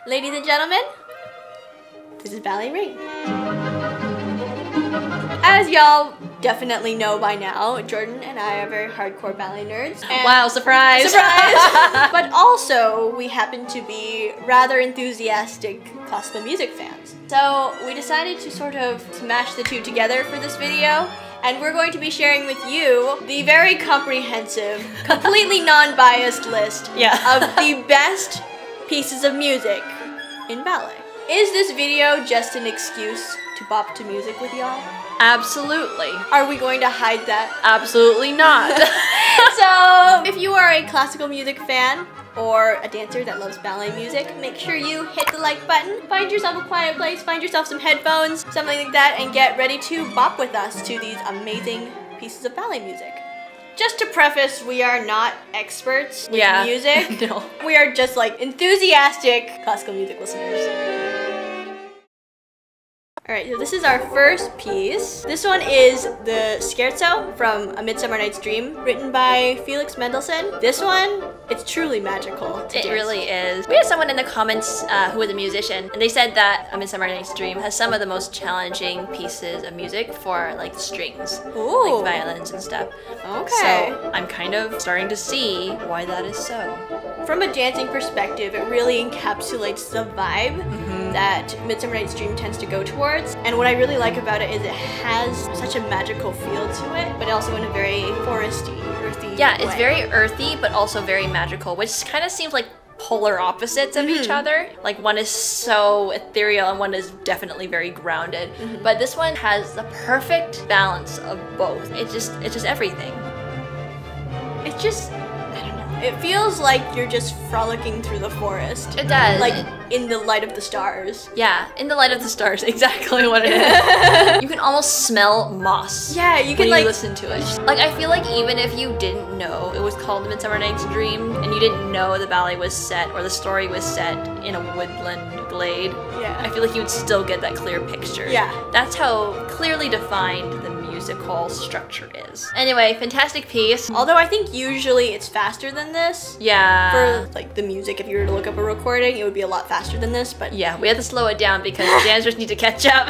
Ladies and gentlemen, this is Ballet Reign. As y'all definitely know by now, Jordan and I are very hardcore ballet nerds. Wow, surprise! Surprise! But also, we happen to be rather enthusiastic classical music fans. So we decided to sort of smash the two together for this video, and we're going to be sharing with you the very comprehensive, completely non-biased list of the best pieces of music in ballet. Is this video just an excuse to bop to music with y'all? Absolutely. Are we going to hide that? Absolutely not. So, if you are a classical music fan or a dancer that loves ballet music, make sure you hit the like button, find yourself a quiet place, find yourself some headphones, something like that, and get ready to bop with us to these amazing pieces of ballet music. Just to preface, we are not experts with music. No. We are just like enthusiastic classical music listeners. Alright, so this is our first piece. This one is the Scherzo from A Midsummer Night's Dream, written by Felix Mendelssohn. This one, it's truly magical. It really is. We had someone in the comments who was a musician, and they said that A Midsummer Night's Dream has some of the most challenging pieces of music for like strings, like violins and stuff. Okay. So I'm kind of starting to see why that is so. From a dancing perspective, it really encapsulates the vibe that Midsummer Night's Dream tends to go towards. And what I really like about it is it has such a magical feel to it, but also in a very foresty, earthy way. Yeah, it's very earthy, but also very magical, which kind of seems like polar opposites of each other. Like one is so ethereal and one is definitely very grounded. But this one has the perfect balance of both. It's just everything. It's just, I don't know. It feels like you're just frolicking through the forest. It does. Like in the light of the stars. Yeah, in the light of the stars, exactly what it is. You can almost smell moss. Yeah, you can when like you listen to it. Like I feel like even if you didn't know it was called Midsummer Night's Dream and you didn't know the ballet was set or the story was set in a woodland glade, I feel like you would still get that clear picture. Yeah. That's how clearly defined the musical structure is. Anyway, fantastic piece. Although I think usually it's faster than this. Yeah. For like the music, if you were to look up a recording, it would be a lot faster than this, but yeah, we had to slow it down because the dancers need to catch up.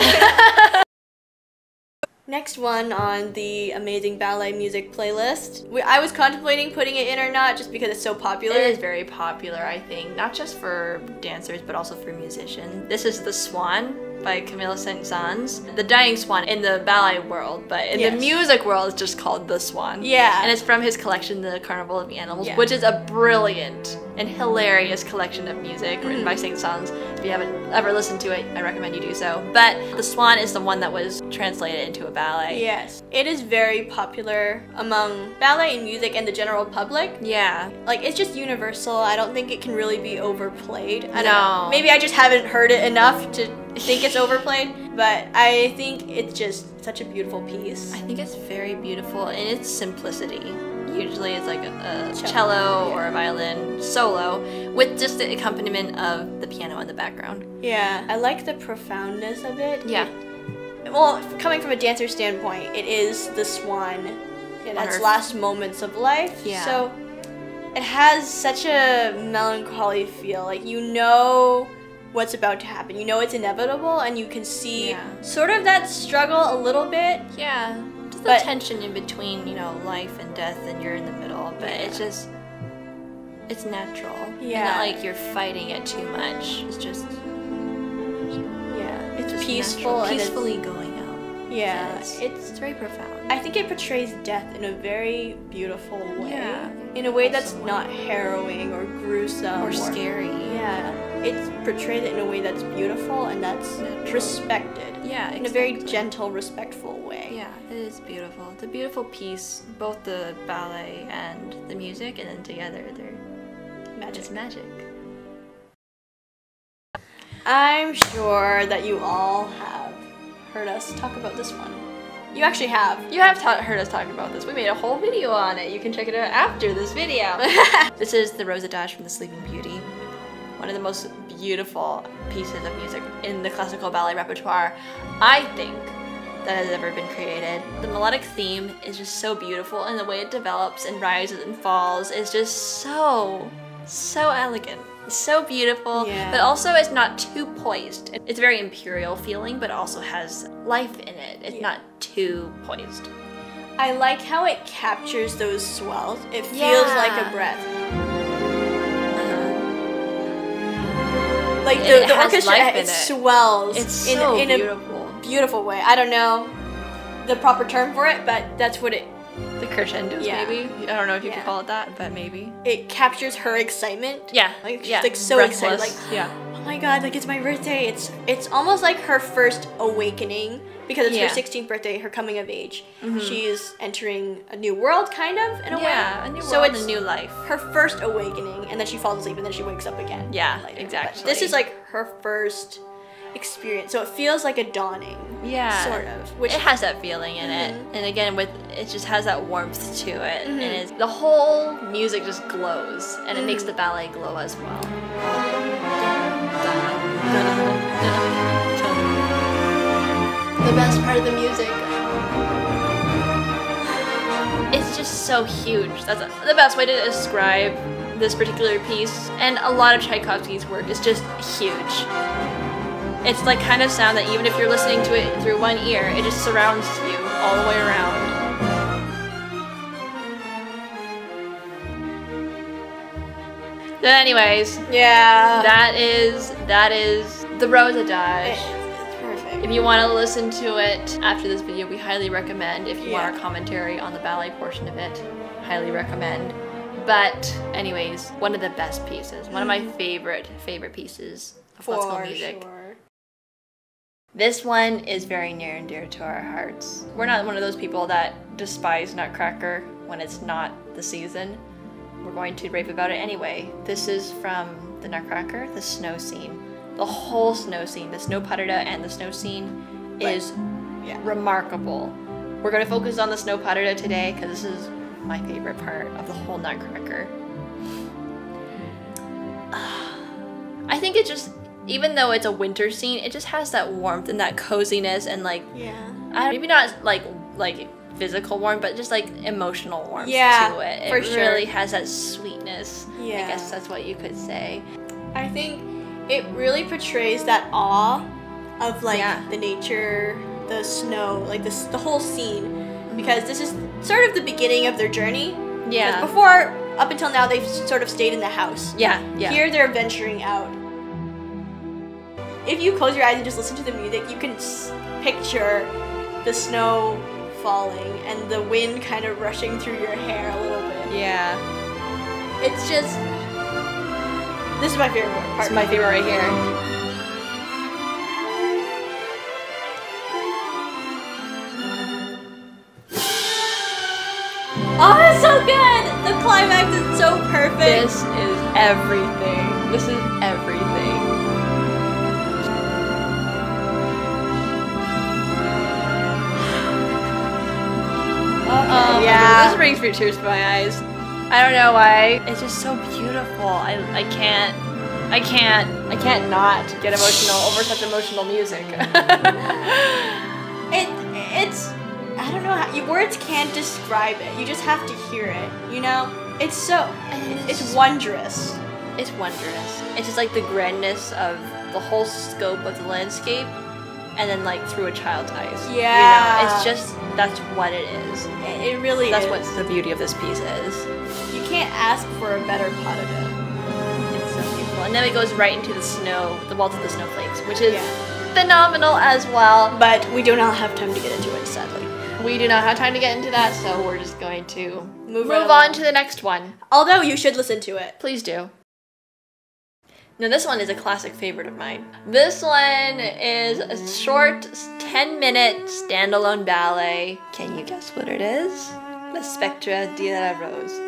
Next one on the amazing ballet music playlist. I was contemplating putting it in or not just because it's so popular. It is very popular, I think. Not just for dancers, but also for musicians. This is The Swan by Camille Saint-Saëns. The dying swan in the ballet world, but in the music world it's just called The Swan. Yeah. And it's from his collection, The Carnival of Animals, which is a brilliant and hilarious collection of music written by Saint-Saëns. If you haven't ever listened to it, I recommend you do so. But The Swan is the one that was translated into a ballet. Yes. It is very popular among ballet and music and the general public. Yeah. Like, it's just universal. I don't think it can really be overplayed. I don't No. know. Maybe I just haven't heard it enough to think it's overplayed, but I think it's just such a beautiful piece. I think it's very beautiful in its simplicity. Usually it's like a cello or a violin solo with just the accompaniment of the piano in the background. Yeah, I like the profoundness of it. Yeah. Well, coming from a dancer standpoint, it is the swan in its last moments of life. Yeah. So it has such a melancholy feel. Like, you know what's about to happen. You know it's inevitable, and you can see sort of that struggle a little bit. Yeah. Just the tension in between, you know, life and death, and you're in the middle. But it's just, it's natural. Yeah. Not like you're fighting it too much. It's just, it's just peaceful natural, and peacefully going out. Yeah, it's very profound. I think it portrays death in a very beautiful way. Yeah. In a way that's not harrowing or gruesome Or scary. Yeah. It's portrayed it in a way that's beautiful and that's respected. Yeah, in a very gentle, respectful way. Yeah, it is beautiful. It's a beautiful piece, both the ballet and the music, and then together they're Magic. magic. I'm sure that you all have heard us talk about this one. You actually have. You have heard us talk about this. We made a whole video on it. You can check it out after this video. This is the Rose Adage from the Sleeping Beauty. One of the most beautiful pieces of music in the classical ballet repertoire, I think, that has ever been created. The melodic theme is just so beautiful, and the way it develops and rises and falls is just so elegant. It's so beautiful, but also it's not too poised. It's very imperial feeling, but also has life in it. It's not too poised. I like how it captures those swells. It feels like a breath. Like the orchestra, it swells in a beautiful way. I don't know the proper term for it, but that's what it... The crescendos, maybe? I don't know if you could call it that, but maybe. It captures her excitement. Yeah. Like, she's like so excited. Like, oh my god, like it's my birthday. It's almost like her first awakening, because it's her 16th birthday, her coming of age. She's entering a new world, kind of, in a way. Yeah, a new world, it's a new life. Her first awakening, and then she falls asleep, and then she wakes up again. Yeah, later. exactly. But this is like her first experience, so it feels like a dawning. Yeah, sort of. Which it has that feeling in it, and again, it just has that warmth to it, and the whole music just glows, and it makes the ballet glow as well. The best part of the music. It's just so huge. That's the best way to describe this particular piece, and a lot of Tchaikovsky's work is just huge. It's like kind of sound that even if you're listening to it through one ear, it just surrounds you all the way around. But anyways, that is the Rose Adage. It's perfect. If you want to listen to it after this video, we highly recommend. If you want our commentary on the ballet portion of it, highly recommend. But anyways, one of the best pieces, one of my favorite pieces of classical music. Sure. This one is very near and dear to our hearts. We're not one of those people that despise Nutcracker when it's not the season. We're going to rave about it anyway. This is from the Nutcracker, the snow scene. The whole snow scene, the snow patata and the snow scene is remarkable. We're going to focus on the snow patata today because this is my favorite part of the whole Nutcracker. I think it just, even though it's a winter scene, it just has that warmth and that coziness and like, maybe not like physical warmth, but just like emotional warmth to it. It really has that sweetness. I guess that's what you could say. I think it really portrays that awe of like the nature, the snow, like the whole scene, because this is sort of the beginning of their journey. Yeah. Before, up until now, they've sort of stayed in the house. Yeah. Here they're venturing out. If you close your eyes and just listen to the music, you can picture the snow falling and the wind kind of rushing through your hair a little bit. Yeah. It's just... This is my favorite part. It's my favorite right here. Oh, it's so good! The climax is so perfect. This is everything. This is everything. Okay, this brings tears to my eyes. I don't know why. It's just so beautiful. I can't not get emotional over such emotional music. It's I don't know words can't describe it. You just have to hear it. You know, it's so it's wondrous. It's wondrous. It's just like the grandness of the whole scope of the landscape. And then like through a child's eyes. Yeah. You know, it's just, that's what it is. It really is. That's what the beauty of this piece is. You can't ask for a better patata. It's so beautiful. And then it goes right into the snow, the waltz of the snowflakes, which is phenomenal as well. But we do not have time to get into it, sadly. We do not have time to get into that, so we're just going to move on to the next one. Although you should listen to it. Please do. Now this one is a classic favorite of mine. This one is a short 10-minute standalone ballet. Can you guess what it is? Le Spectre de la Rose.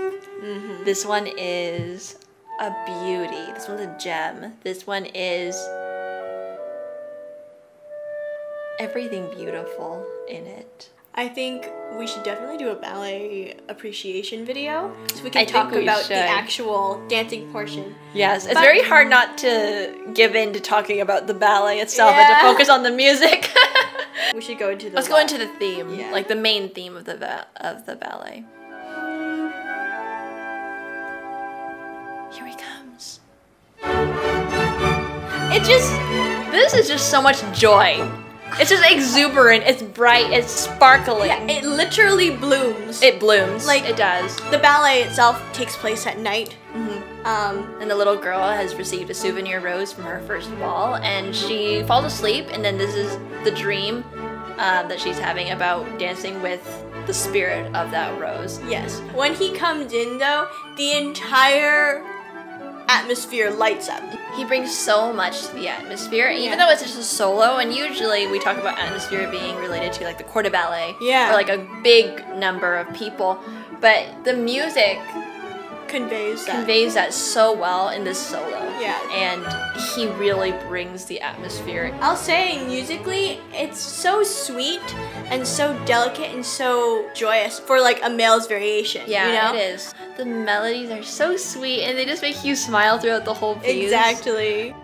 This one is a beauty. This one's a gem. This one is everything beautiful in it. I think we should definitely do a ballet appreciation video so we can talk about the actual dancing portion. Yes, it's very hard not to give in to talking about the ballet itself and to focus on the music. We should go into the Let's go into the theme, like the main theme of the ballet. Here he comes. This is just so much joy. It's just exuberant, it's bright, it's sparkling. Yeah, it literally blooms. It blooms, like it does. The ballet itself takes place at night. And the little girl has received a souvenir rose from her first ball, and she falls asleep, and then this is the dream that she's having about dancing with the spirit of that rose. Yes. When he comes in though, the entire atmosphere lights up. He brings so much to the atmosphere, even though it's just a solo, and usually we talk about atmosphere being related to like the corps de ballet, or like a big number of people, but the music conveys that so well in this solo. Yeah. And he really brings the atmosphere. I'll say musically, it's so sweet and so delicate and so joyous for like a male's variation. Yeah, you know? It is. The melodies are so sweet and they just make you smile throughout the whole piece. Exactly.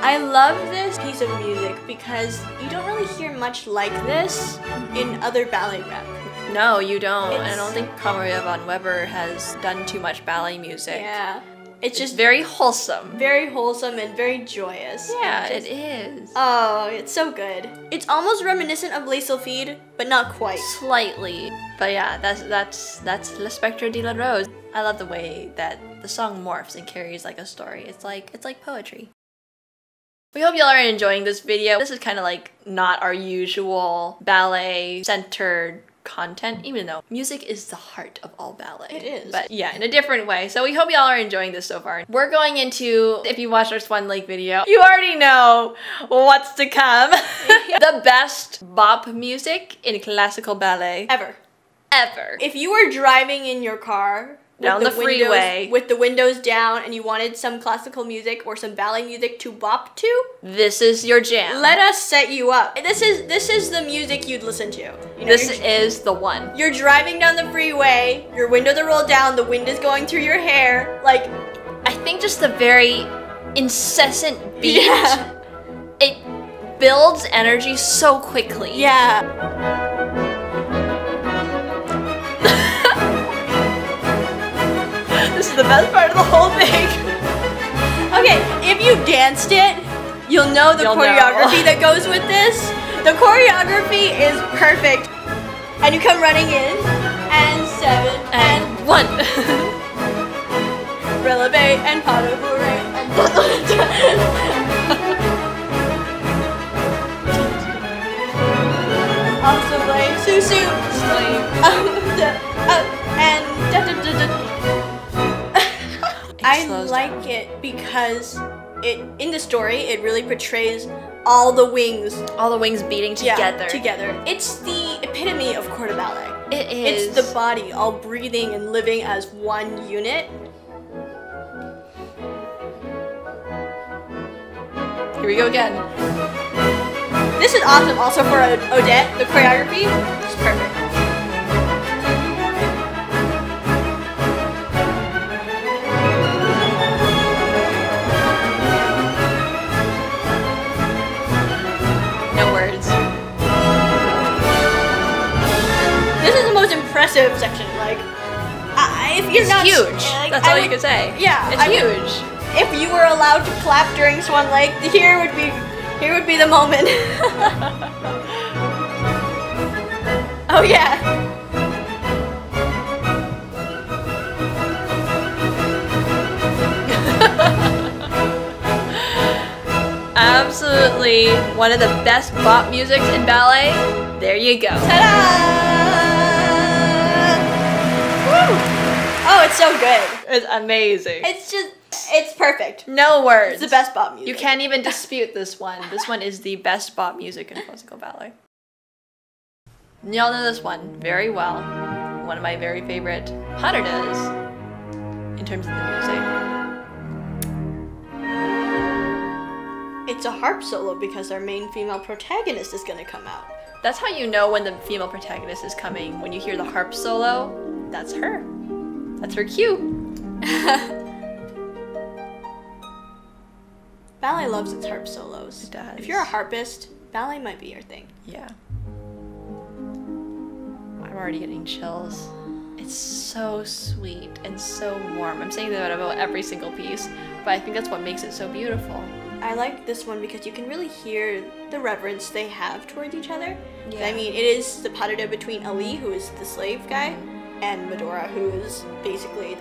I love this piece of music because you don't really hear much like this in other ballet rep. No, you don't. I don't think Maria von Weber has done too much ballet music. Yeah. It's just very wholesome. Very wholesome and very joyous. Yeah, it is. Oh, it's so good. It's almost reminiscent of Les Sylphides, but not quite. Slightly. But yeah, that's Le Spectre de la Rose. I love the way that the song morphs and carries like a story. It's like poetry. We hope y'all are enjoying this video. This is kind of like not our usual ballet-centered content, even though music is the heart of all ballet. It is. But yeah, in a different way. So we hope y'all are enjoying this so far. We're going into, if you watched our Swan Lake video, you already know what's to come. The best bop music in classical ballet. Ever. Ever. If you were driving in your car down the freeway with the windows down and you wanted some classical music or some ballet music to bop to, this is your jam. Let us set you up. This is the music you'd listen to. You know, this is the one. You're driving down the freeway, your windows are rolled down, the wind is going through your hair, like I think just the very incessant beat. Yeah. It builds energy so quickly. Yeah. This is the best part of the whole thing. Okay, if you danced it, you'll know the choreography that goes with this. The choreography is perfect. And you come running in, and 7, and 1. Releve, and pas de bourrée, and ensemble, sous-sous, and I like it because in the story it really portrays all the wings beating together. Yeah, together. It's the epitome of corps de ballet. It is. It's the body all breathing and living as one unit. Here we go again. This is awesome also for Odette. The choreography is perfect. Impressive section, like if you're not huge. Like, that's all you can say. Yeah, it's huge. If you were allowed to clap during Swan Lake, here would be the moment. Oh yeah. Absolutely one of the best bop musics in ballet. There you go. Ta-da! Oh, it's so good. It's amazing. It's perfect. No words. It's the best bop music. You can't even dispute this one. This one is the best bop music in classical ballet. Y'all know this one very well. One of my very favorite paradas in terms of the music. It's a harp solo because our main female protagonist is gonna come out. That's how you know when the female protagonist is coming. When you hear the harp solo, that's her. That's her cue. Ballet loves its harp solos. It does. If you're a harpist, ballet might be your thing. Yeah. I'm already getting chills. It's so sweet and so warm. I'm saying that about every single piece, but I think that's what makes it so beautiful. I like this one because you can really hear the reverence they have towards each other. Yeah. I mean, it is the pas de deux between Ali, who is the slave guy, and Medora, who is basically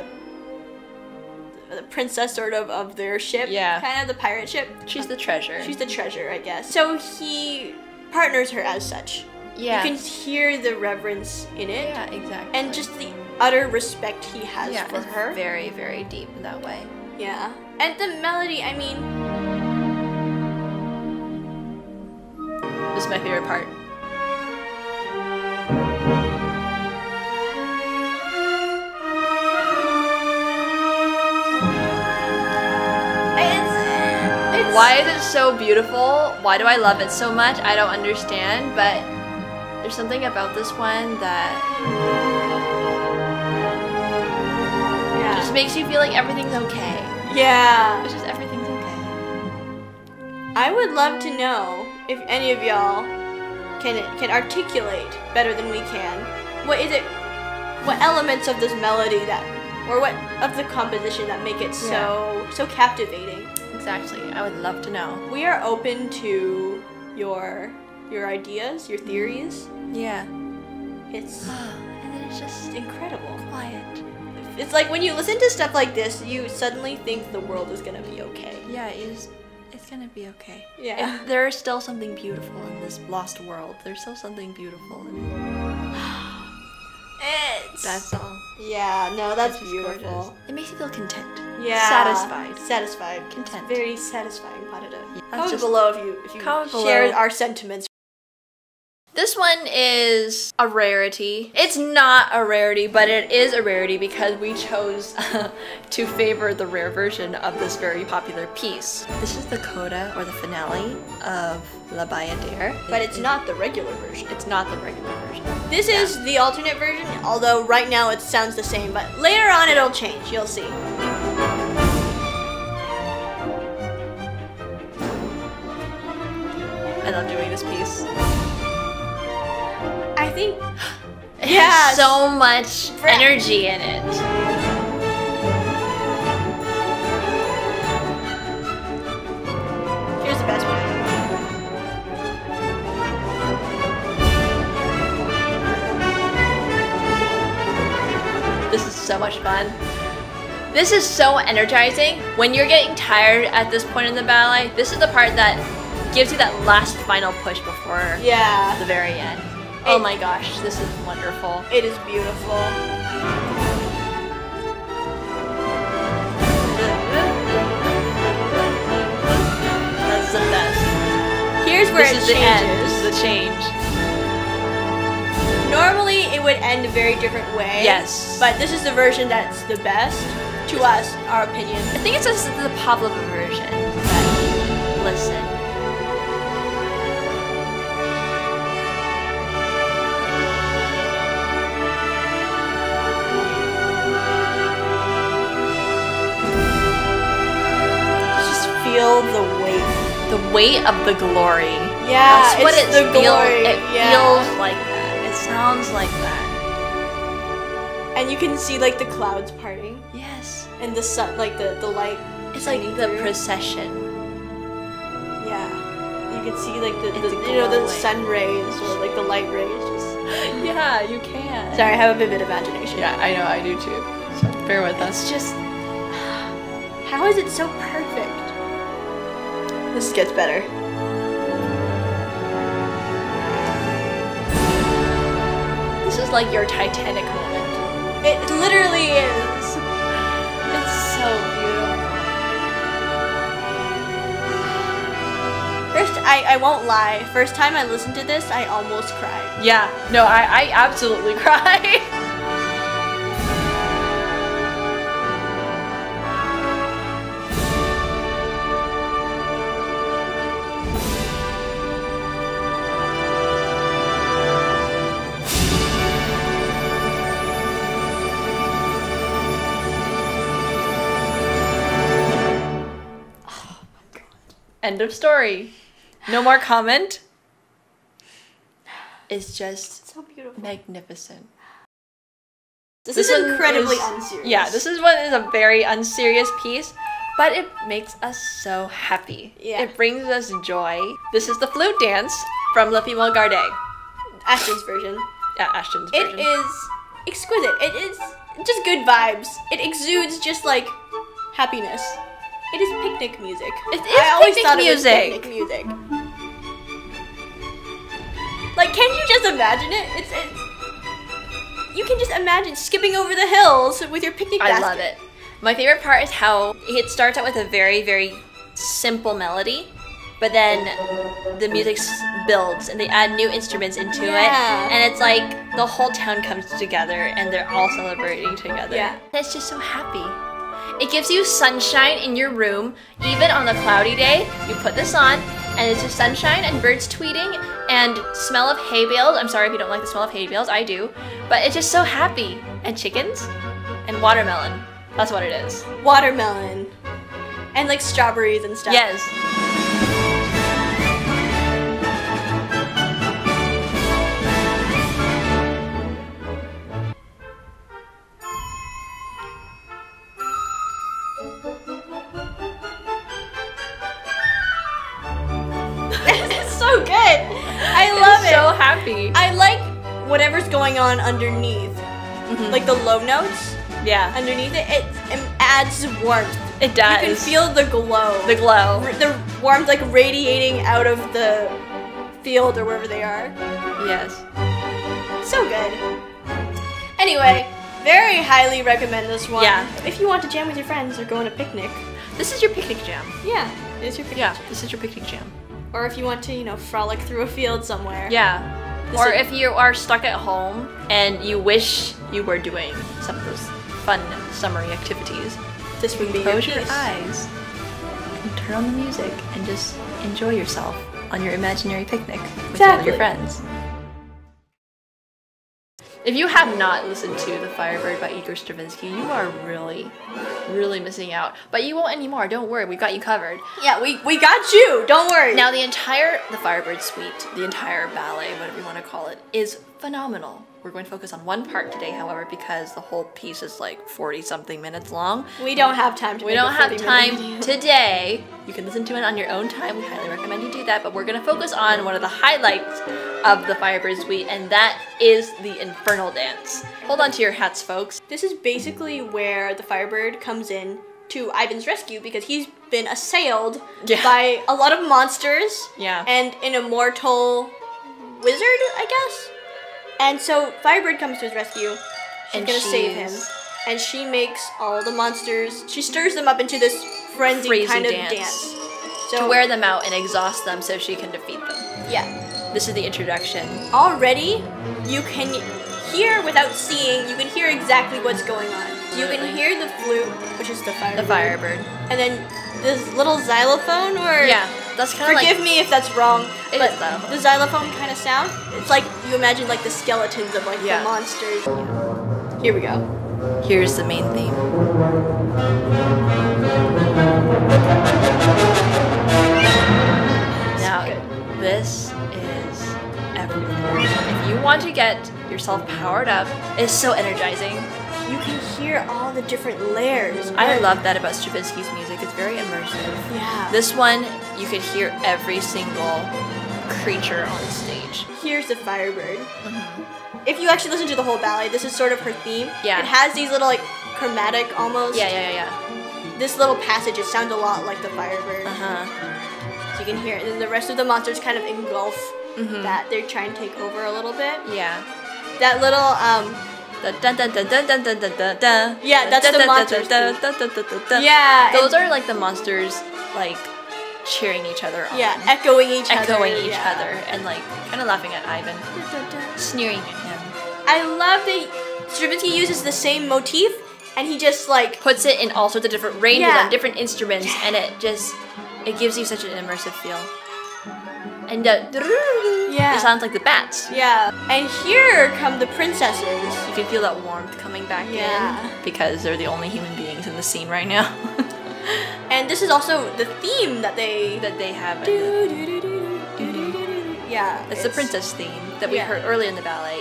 the princess sort of their ship. Yeah. Kind of the pirate ship. She's the treasure. She's the treasure, I guess. So he partners her as such. Yeah. You can hear the reverence in it. Yeah, exactly. And just the utter respect he has for it's her. very, very deep in that way. Yeah. And the melody, I mean... This is my favorite part. Why is it so beautiful? Why do I love it so much? I don't understand, but there's something about this one that just makes you feel like everything's okay. Yeah. It's just everything's okay. I would love to know if any of y'all can articulate better than we can. What elements of this melody or what of the composition that make it so captivating? Exactly. I would love to know. We are open to your ideas, your theories. Yeah. It's and then it's just incredible. Quiet. It's like when you listen to stuff like this, you suddenly think the world is gonna be okay. Yeah, it's gonna be okay. Yeah. And there is still something beautiful in this lost world. There's still something beautiful in it. That's all. Yeah, no, that's beautiful. Gorgeous. It makes you feel content. Yeah. Satisfied. Content. It's very satisfying pas de deux. Yeah, comment below if you share our sentiments. This one is a rarity. It's not a rarity, but it is a rarity because we chose to favor the rare version of this very popular piece. This is the coda, or the finale, of La Bayadere. But it's not the regular version. It's not the regular version. This is the alternate version, although right now it sounds the same, but later on it'll change, you'll see. I love doing this piece. I think it has so much energy in it. Here's the best part. This is so much fun. This is so energizing. When you're getting tired at this point in the ballet, this is the part that gives you that last final push before the very end. Oh my gosh, this is wonderful. It is beautiful. That's the best. Here's where it changes. This is the end. This is the change. Normally it would end a very different way. Yes. But this is the version that's the best. To us, our opinion. I think it's just the Pavlova version. But listen. Feel the weight of the glory. Yeah, that's what it feels. Glory. It feels like that. It sounds like that. And you can see like the clouds parting. Yes. And the sun, like the light. It's like the procession. Yeah. You can see like the the sun rays or like the light rays. Just yeah, you can. Sorry, I have a vivid imagination. Yeah, I know, I do too. So bear with us. It's just, how is it so perfect? This gets better. This is like your Titanic moment. It literally is. It's so beautiful. First, I won't lie. First time I listened to this, I almost cried. Yeah, no, I absolutely cried. End of story. No more comment. It's just so beautiful. Magnificent. This is incredibly unserious. Yeah, this is a very unserious piece, but it makes us so happy. Yeah. It brings us joy. This is the flute dance from La Fille Garde. Ashton's version. Yeah, Ashton's version. It is exquisite. It is just good vibes. It exudes just like happiness. It is picnic music. It is I always picnic thought music. It was picnic music. Like, can you just imagine it? It's you can just imagine skipping over the hills with your picnic basket. I love it. My favorite part is how it starts out with a very, very simple melody, but then the music builds and they add new instruments into it, and it's like the whole town comes together and they're all celebrating together. Yeah. It's just so happy. It gives you sunshine in your room, even on a cloudy day. You put this on, and it's just sunshine and birds tweeting and smell of hay bales. I'm sorry if you don't like the smell of hay bales, I do. But it's just so happy. And chickens and watermelon. That's what it is. Watermelon. And like strawberries and stuff. Yes. It's so good. I love it. So happy. I like whatever's going on underneath. Like the low notes. Yeah. Underneath it, it adds warmth. It does. You can feel the glow. The glow. The warmth like radiating out of the field or wherever they are. Yes. So good. Anyway, very highly recommend this one. Yeah. If you want to jam with your friends or go on a picnic. This is your picnic jam. Yeah, it's your picnic Yeah, jam. this is your picnic jam. Or if you want to, you know, frolic through a field somewhere. Yeah. This Or is- if you are stuck at home and you wish you were doing some of those fun summery activities, This would be close your your piece. eyes and turn on the music and just enjoy yourself on your imaginary picnic with all your friends. If you have not listened to The Firebird by Igor Stravinsky, you are really, really missing out. But you won't anymore. Don't worry, we've got you covered. Yeah, we got you. Don't worry. Now, the Firebird Suite, the entire ballet, whatever you want to call it, is phenomenal. We're going to focus on one part today, however, because the whole piece is like 40-something minutes long. we don't have time to. We don't have time today. You can listen to it on your own time. We highly recommend you do that, but we're going to focus on one of the highlights of the Firebird Suite, and that is the Infernal Dance. Hold on to your hats, folks. This is basically where the Firebird comes in to Ivan's rescue because he's been assailed by a lot of monsters and an immortal wizard, I guess. And so Firebird comes to his rescue. She's gonna save him. And she makes all the monsters, she stirs them up into this frenzied kind of dance. So, to wear them out and exhaust them so she can defeat them. Yeah. This is the introduction. Already, you can hear without seeing, you can hear exactly what's going on. You can hear the flute, which is the Firebird. The Firebird. And then this little xylophone, or... Yeah, that's kind of like... Forgive me if that's wrong, but is though. the xylophone kind of sound, it's like you imagine like the skeletons of like the monsters. Here we go. Here's the main theme. Now, this is everything. If you want to get yourself powered up, it's so energizing. You can hear all the different layers. I love that about Stravinsky's music. It's very immersive. Yeah. This one, you could hear every single creature on stage. Here's the Firebird. If you actually listen to the whole ballet, this is sort of her theme. Yeah. It has these little like chromatic almost. Yeah. This little passage, it sounds a lot like the Firebird. Uh-huh. So you can hear it. And then the rest of the monsters kind of engulf that. They're trying to take over a little bit. Yeah. That little Dun, dun, dun, dun, dun, dun, dun, dun, dun. Yeah, that's Dun, the dun, monsters. dun, dun, dun, dun, dun, dun. Yeah. Those are like the monsters, like cheering each other on. Yeah, echoing each other, and like kind of laughing at Ivan, sneering at him. I love that Stravinsky uses the same motif, and he just like Puts it in all sorts of different ranges on different instruments, and it gives you such an immersive feel. And it sounds like the bats. Yeah. And here come the princesses. You can feel that warmth coming back in because they're the only human beings in the scene right now. And this is also the theme that they have. Yeah. It's the princess theme that we heard earlier in the ballet.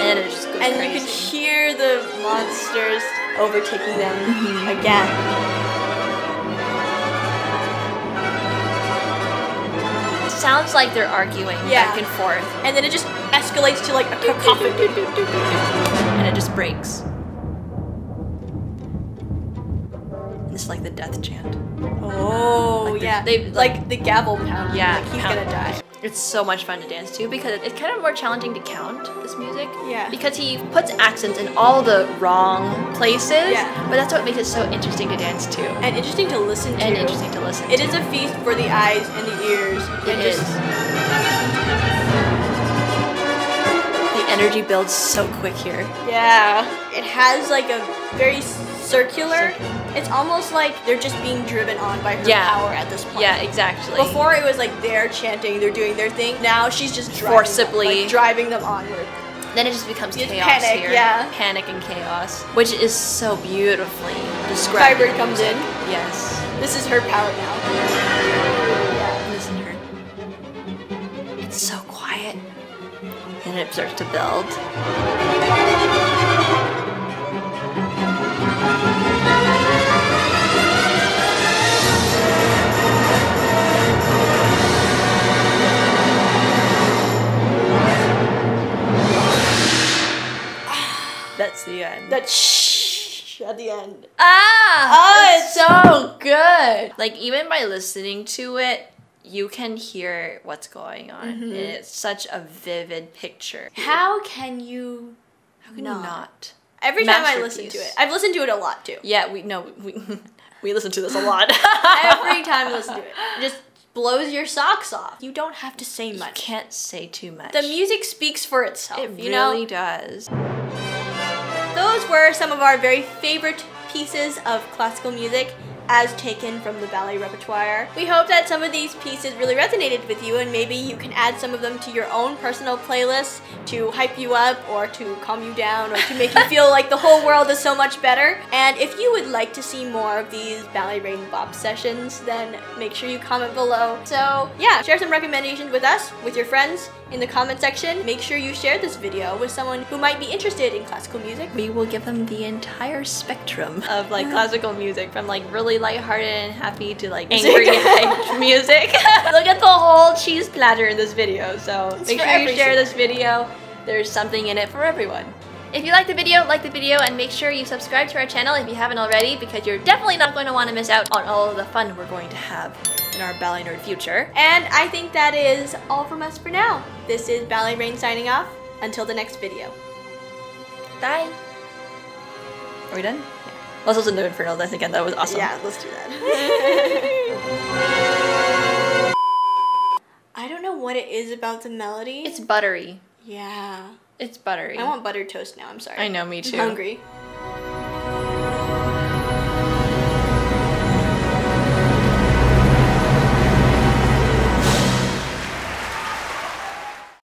And it just goes and crazy. you can hear the monsters overtaking them again. It sounds like they're arguing back and forth. And then it just escalates to like a cacophony. And it just breaks. It's like the death chant. Oh, Like yeah. they- like the gavel pound. Yeah, Like he's pound. gonna die. It's so much fun to dance to because it's kind of more challenging to count this music. Yeah. Because he puts accents in all the wrong places. Yeah. But that's what makes it so interesting to dance to. And interesting to listen to. And interesting to listen It to. is a feast for the eyes and the ears. It is. The energy builds so quick here. Yeah. It has like a very circular. It's almost like they're just being driven on by her power at this point. Yeah, exactly. Before it was like they're chanting, they're doing their thing. Now she's just driving Forcibly. them, like, driving them onward. Then it just becomes It's chaos panic, here. yeah. Panic and chaos. Which is so beautifully described. Vibrate comes in. Yes. This is her power now. Yeah. Listen to her. It's so quiet. And it starts to build. That's the end. That shh at the end. It's so good. Like even by listening to it, you can hear what's going on. And it's such a vivid picture. How can you not? Every time I listen to Masterpiece. it. I've listened to it a lot too. Yeah, we listen to this a lot. Every time I listen to it. It just blows your socks off. You don't have to say You much. can't say too much. The music speaks for itself, it you know? really does. Those were some of our very favorite pieces of classical music as taken from the ballet repertoire. We hope that some of these pieces really resonated with you and maybe you can add some of them to your own personal playlists to hype you up or to calm you down or to make you feel like the whole world is so much better. And if you would like to see more of these Ballet Reign Bop sessions, then make sure you comment below. So yeah, share some recommendations with us, with your friends in the comment section. Make sure you share this video with someone who might be interested in classical music. We will give them the entire spectrum of like classical music, from like really lighthearted and happy to like angry hyped music. They'll get the whole cheese platter in this video, so make sure you share this video. There's something in it for everyone. If you like the video, and make sure you subscribe to our channel if you haven't already, because you're definitely not going to want to miss out on all of the fun we're going to have in our Ballet Nerd future. And I think that is all from us for now. This is Ballet Reign signing off. Until the next video. Bye. Are we done? Yeah. Let's listen to Inferno Dance again. That was awesome. Yeah, let's do that. I don't know what it is about the melody. It's buttery. Yeah. It's buttery. I want buttered toast now, I'm sorry. I know, me too. I'm hungry.